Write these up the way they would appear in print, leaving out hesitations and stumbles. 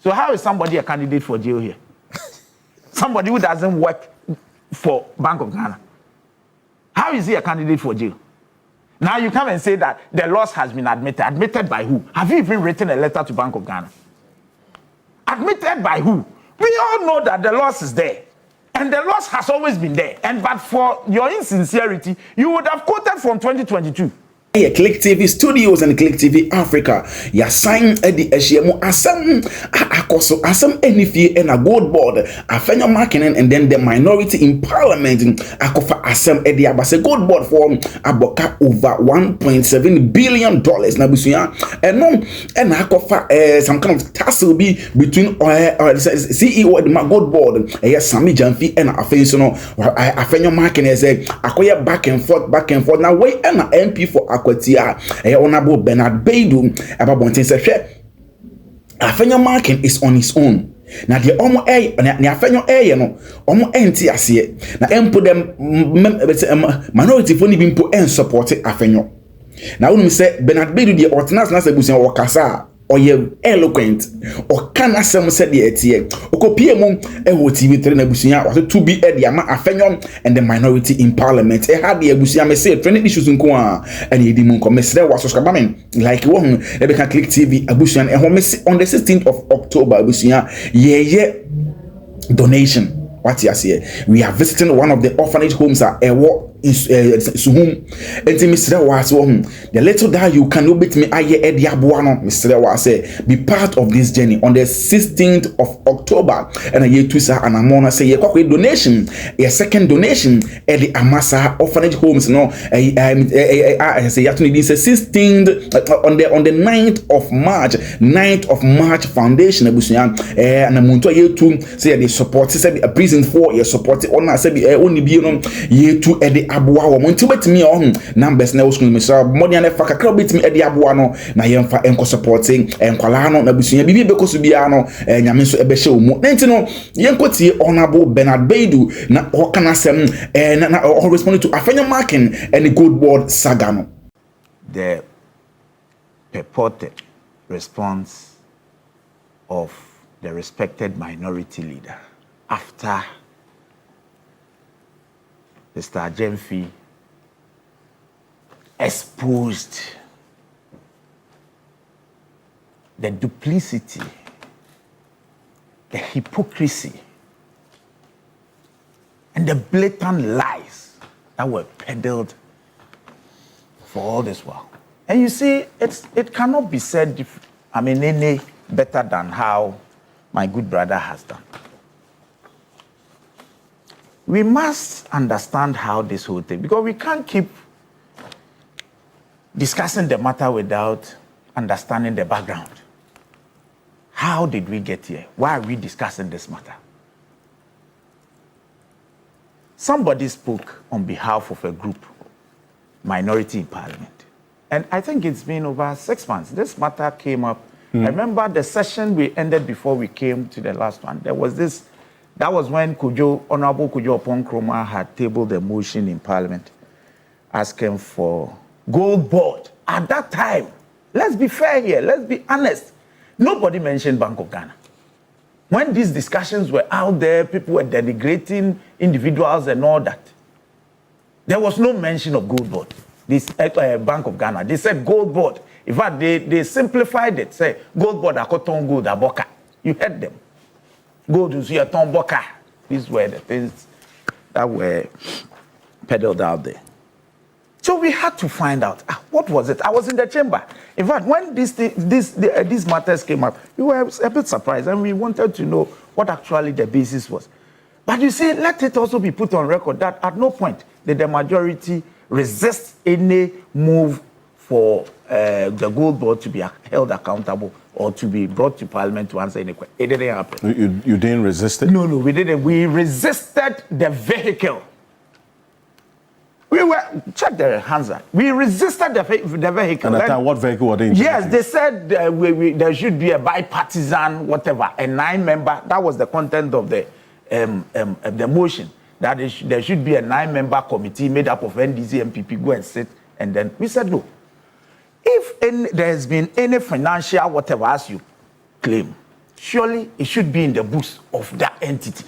So how is somebody a candidate for jail here? Somebody who doesn't work for Bank of Ghana. How is he a candidate for jail? Now you come and say that the loss has been admitted. Admitted by who? Have you even written a letter to Bank of Ghana? Admitted by who? We all know that the loss is there. And the loss has always been there. And but for your insincerity, you would have quoted from 2022. Click TV Studios and Click TV Africa. Ya sign the Eshiemu Asam Akoso Asam Enifi and a Goldbod, Afenyo-Markin, and then the minority in parliament Akofa Asam Edi Abase Goldbod for Aboka over $1.7 billion. Nabusuya and no and Akofa some kind of tussle be between CEO of the Goldbod, yes, Sami Jamfi and Afenyo-Markin as a Akoya back and forth. Now wait and MP for Akwatia Honorable Baidoo about Bontin said Afenyo-Markin is on his own. Now the Omo Afenyo no Omo enti ase na empo dem minority for ni bimpo en support Afenyo. Na wonu say Baidoo the ordinance na sebusia wakasa oye eloquent o kana sem said the etie okopie mum eho TV 3 na busuya wato to be e ama Afenyo and the minority in parliament e had the busuya me say trending issues nko a and e di mun ko mesre wa subscribe men like wo hu e be can Click TV abusuya e ho me on the 16th of October abusuya ye donation. What you say? We are visiting one of the orphanage homes at Ewo Suhum. Mr. Was the little that you can obey me. Aye Ediabuano, Mr. Was say be part of this journey on the 16th of October. And a year to sir and Amona say a donation, a second donation at the Amasa orphanage homes. No, I say actually this is 16th on the 9th of March, 9th of March Foundation. And a Munto year to say they support say a prison for your support on I say only be year to Eddie Abua or Montubet me on numbers now school Mr. Modian Fakakra bit me Eddie Abuano na yemfa enko supporting enkwala na busunya bibi bekoso bia no nyame so ebe hye mu nti no yenko tie Honorable Baidoo na okana asem na responding to Afenyo-Markin and the Goldbod saga no. The purported response of the respected minority leader after Mr. Jemfi exposed the duplicity, the hypocrisy, and the blatant lies that were peddled for all this while. And you see, it cannot be said, any better than how my good brother has done. We must understand how this whole thing, because we can't keep discussing the matter without understanding the background. How did we get here? Why are we discussing this matter? Somebody spoke on behalf of a group, minority in parliament. And I think it's been over 6 months. This matter came up. I remember the session we ended before we came to the last one. There was this. That was when Honorable Kujo Nkrumah had tabled a motion in Parliament asking for Goldbod. At that time, let's be fair here, let's be honest, nobody mentioned Bank of Ghana. When these discussions were out there, people were denigrating individuals and all that. There was no mention of Goldbod, this Bank of Ghana. They said Goldbod. In fact, they simplified it, say Goldbod akoton gold aboka. You heard them. Go to see a tomboka. These were the things that were peddled out there. So we had to find out what was it. I was in the chamber. In fact, when these matters came up, we were a bit surprised, and we wanted to know what actually the basis was. But you see, let it also be put on record that at no point did the majority resist any move for the Goldbod to be held accountable or to be brought to Parliament to answer any question. It didn't happen. You didn't resist it? No, we didn't. We resisted the vehicle. Check their hands out. We resisted the vehicle. And at that time, what vehicle were they in? Yes, they said there should be a bipartisan, whatever, a 9-member. That was the content of the motion. That there should be a 9-member committee made up of NDC and PP, go and sit. And then we said, no. If there has been any financial whatever as you claim, surely it should be in the books of that entity.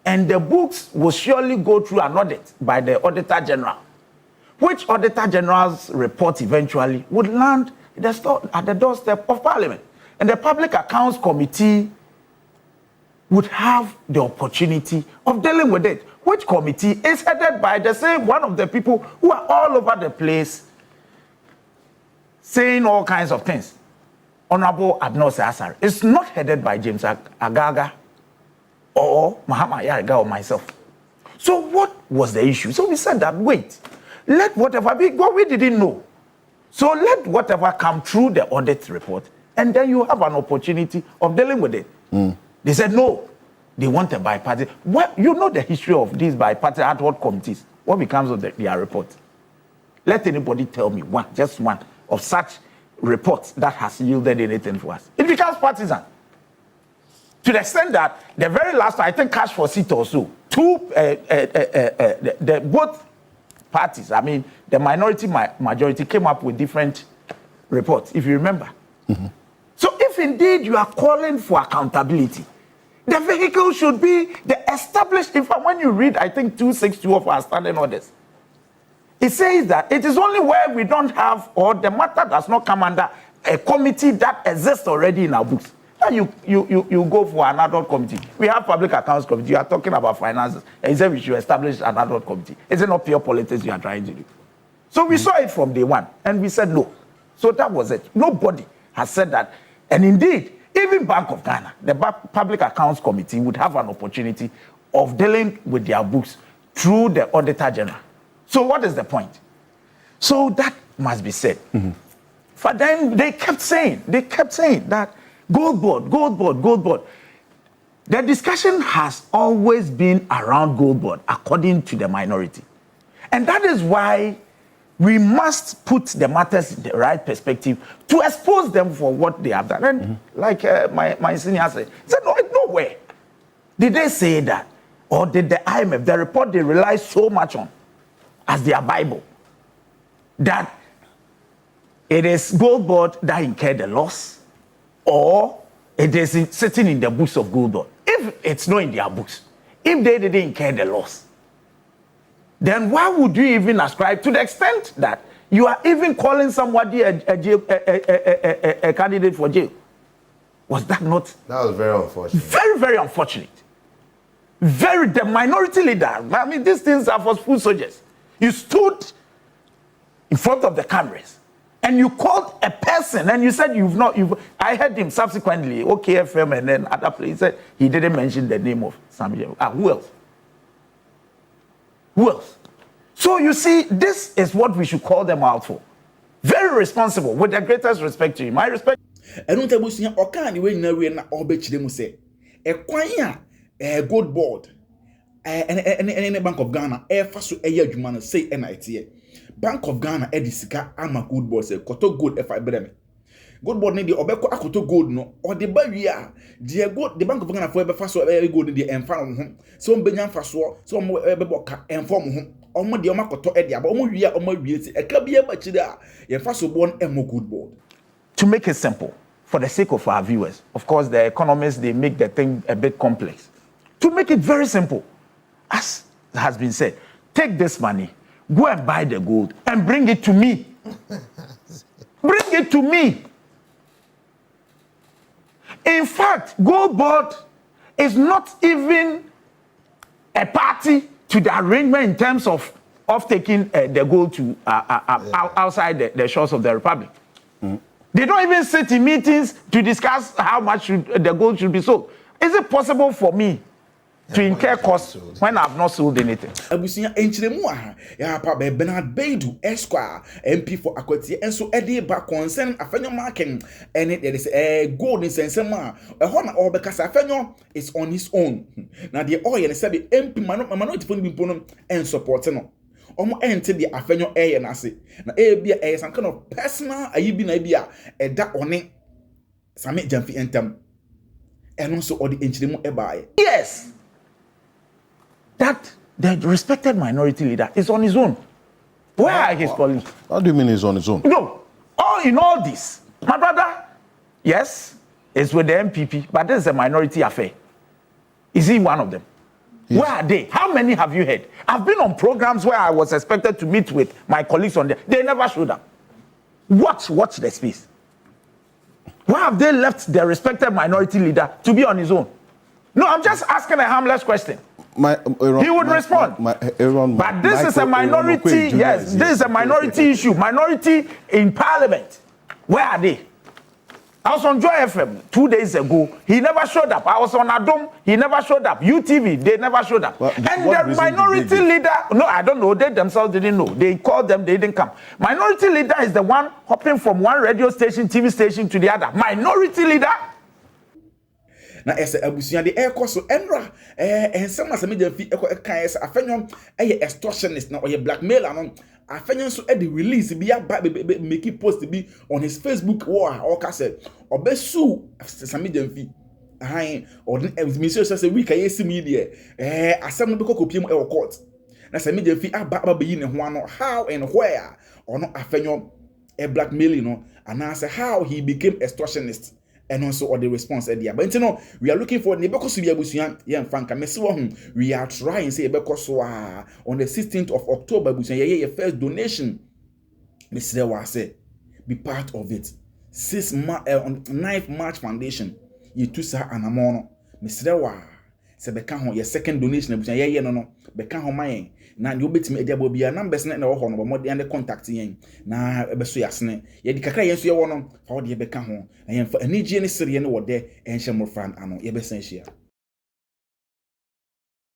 And the books will surely go through an audit by the Auditor General, which Auditor General's report eventually would land at the doorstep of Parliament. And the Public Accounts Committee would have the opportunity of dealing with it, which committee is headed by the same one of the people who are all over the place saying all kinds of things. Honorable Abnos Asar. It's not headed by James Agaga or Mahama Yariga or myself. So what was the issue? So we said that, wait, let whatever be, what we didn't know. So let whatever come through the audit report, and then you have an opportunity of dealing with it. They said, no, they want a bipartisan. Well, you know the history of these bipartisan ad hoc committees. What becomes of their report? Let anybody tell me one, just one, of such reports that has yielded anything for us. It becomes partisan. To the extent that the very last, I think, cash for seat or so, both parties, I mean, the minority, majority came up with different reports, if you remember. So if indeed you are calling for accountability, the vehicle should be the established, in fact, when you read, I think, 262 of our standing orders, it says that it is only where we don't have, or the matter does not come under a committee that exists already in our books. And you go for an ad hoc committee. We have Public Accounts Committee. You are talking about finances. And you said we should establish an ad hoc committee. Is it not pure politics you are trying to do? So we saw it from day one, and we said no. So that was it. Nobody has said that. And indeed, even Bank of Ghana, the Public Accounts Committee would have an opportunity of dealing with their books through the Auditor General. So what is the point? So that must be said. But then they kept saying that Goldbod. The discussion has always been around Goldbod, according to the minority. And that is why we must put the matters in the right perspective to expose them for what they have done. And like my senior said, no, nowhere did they say that, or did the IMF, the report they rely so much on as their Bible, that it is Goldbod that incurred the loss, or it is sitting in the books of Goldbod. If it's not in their books, if they didn't incur the loss, then why would you even ascribe, to the extent that you are even calling somebody a candidate for jail? Was that not? That was very unfortunate. Very, very unfortunate. The minority leader, I mean, these things are for food soldiers. You stood in front of the cameras and you called a person and you said I heard him subsequently, OKFM and then other places, said he didn't mention the name of Samuel. Who else? Who else? So you see, this is what we should call them out for. Very responsible, with the greatest respect to him. I respect. I don't tell you, Okan, we know we are not obeying say. A choir, a Goldbod, and Bank of Ghana, first to a year, you man say NIT. Bank of Ghana, Edisika, I'm a good boy, say, Koto good if I breme. Goldbod need the Obeko Akoto gold no, or the barrier, the Bank of Ghana forever fast or very good in the enfant home. Some Benyan Faso, some Beboka, and form home. Omo de Omakoto Edia, but Omo Ria, Omo Beauty, a Kabia Bachida, your Faso born Emo Goldbod. To make it simple, for the sake of our viewers, of course, the economists, they make the thing a bit complex. To make it very simple, as has been said, take this money, go and buy the gold, and bring it to me. Bring it to me. In fact, Goldbod is not even a party to the arrangement in terms of taking the gold to outside the shores of the Republic. They don't even sit in meetings to discuss how much the gold should be sold. Is it possible for me to incur costs when I've not sold anything? Abusinya enchiremu aha ya pa Bernard Baidoo Esquire MP for Akwatia and so Eddie back concern Afenyo-Markin and there is a gold in sensema a hon or because Afenyo is on his own. Now the oil and say MP minority phone bimpono and support no. Omo ente the Afenyo air na say na be some kind of personal ayibi na bia e da one same jamfi entam and also all the enchiremu ebae. Yes. That the respected minority leader is on his own. Where are his colleagues? How do you mean he's on his own? No. In all this, my brother, yes, is with the MPP, but this is a minority affair. Is he one of them? Yes. Where are they? How many have you heard? I've been on programs where I was expected to meet with my colleagues on there. They never showed up. Watch the space. Why have they left the respected minority leader to be on his own? No, I'm just asking a harmless question. He would respond. But this is a minority, yes, this is a minority issue. Minority in parliament. Where are they? I was on Joy FM 2 days ago. He never showed up. I was on Adom. He never showed up. UTV, they never showed up. Well, and the minority leader, no, I don't know. They themselves didn't know. They called them, they didn't come. Minority leader is the one hopping from one radio station, TV station to the other. Minority leader. Na ese abusuan de ekoso enra ensem na media fi kan ese afenyo extortionist na oye blackmailer no afenyo so e release bi make post bi on his Facebook wall or cassette obesu some media fi or minister say we can see media asem no be kopiem e court na some media fi aba be yi ne ho ano how and where or no afenyo blackmailing no and answer how he became extortionist. And also or the response there. But you know, we are looking for because we are trying say because on the 16th of October your first donation. Mr. Wase be part of it. 9th March Foundation. You two sa anamono. Mr. Wa se beka ho your second donation no beka ho man na you betime ediabo bia numbers na ho no mo de contact yen na ebeso yasne ye di kakra yen so ye wo no fa wo de beka ho na yen fa anigye ne sere ne wo de enhye mo fan ano ye besan hia.